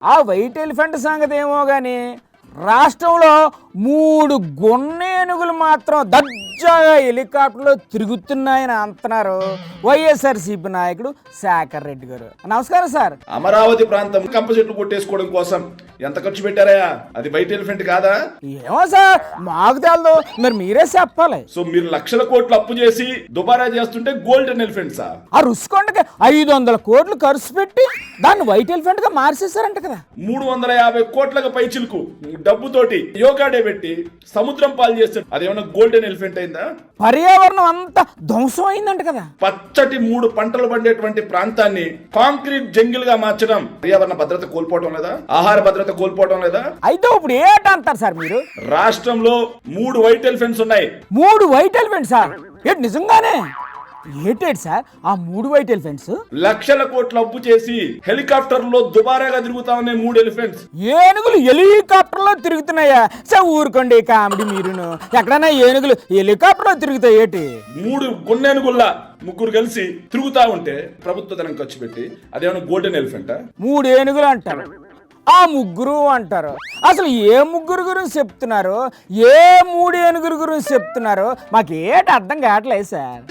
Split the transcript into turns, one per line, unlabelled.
ఆ white elephant సంగతి ఏమో కానీ రాష్ట్రంలో 3 గున్న ఏనుగులు మాత్రం దర్జాగా హెలికాప్టర్లో తిరుగుతున్నాయని అంటున్నారు వైఎస్ఆర్సీపీ నాయకుడు శేఖర్ రెడ్డి గారు. నమస్కారం సార్.
అమరావతి ప్రాంతం కంప చెట్లు కొట్టేసుకోవడం కోసం ఎంత ఖర్చు పెట్టారయ్యా? అది వైట్ ఎలిఫెంట్ కాదా?
ఏమో సార్, మాకు తెలదు, మరి మీరే చెప్పాలి.
సో మీరు లక్షల కోట్లు అప్పు చేసి దుబారా చేస్తుంటే గోల్డెన్ ఎలిఫెంట్ సార్.
ఆ రుషికొండకి 500 కోట్లు ఖర్చు పెట్టి దాన్ని వైట్ ఎలిఫెంట్ గా మార్చేశారంట కదా.
350 కోట్లకు పై చిలుకు డబ్బుతోటి యోగా డే పెట్టి సముద్రం పాలు చేస్తాడు. అదేమన్నా గోల్డెన్ ఎలిఫెంట్ అయిందా?
పర్యావరణం అంతా ధ్వంసం అయిందంట కదా.
పచ్చటి 3 పంటలు పండేటువంటి ప్రాంతాన్ని కాంక్రీట్ జంగిల్ గా మార్చడం పర్యావరణ భద్రత కోల్పోవడం లేదా? ఆహార భద్రత కోల్పోవడం లేదా?
అయితే ఇప్పుడు ఏంటంటారు సార్ మీరు?
రాష్ట్రంలో 3 వైట్ ఎలిఫెంట్స్ ఉన్నాయి.
3 వైట్ ఎలిఫెంట్స్ సార్? ఏంటి నిజంగానే? ఏంటేంటి సార్ ఆ 3 వైట్ ఎలిఫెంట్స్?
లక్షల కోట్లు అప్పు చేసి హెలికాప్టర్ లో దుబారాగా తిరుగుతా ఉన్నాయి 3 ఎలిఫెంట్స్.
ఏనుగులు హెలికాప్టర్ లో తిరుగుతున్నాయా సార్? ఊరుకోండి కామెడీ మీరును. ఎక్కడైనా ఏనుగులు హెలికాప్టర్ లో తిరుగుతాయి ఏంటి?
3 గున్నేనుగుల్లా 3 కలిసి తిరుగుతా ఉంటే ప్రభుత్వ ధనం ఖర్చు పెట్టి అదేమన్నా గోల్డెన్ ఎలిఫెంటా?
3 ఏనుగులు అంటారు, ఆ 3 అంటారు. అసలు ఏ 3 గురించి చెప్తున్నారు? ఏ 3 ఏనుగుల గురించి చెప్తున్నారు? మాకేంటి అర్థం కావట్లేదు సార్.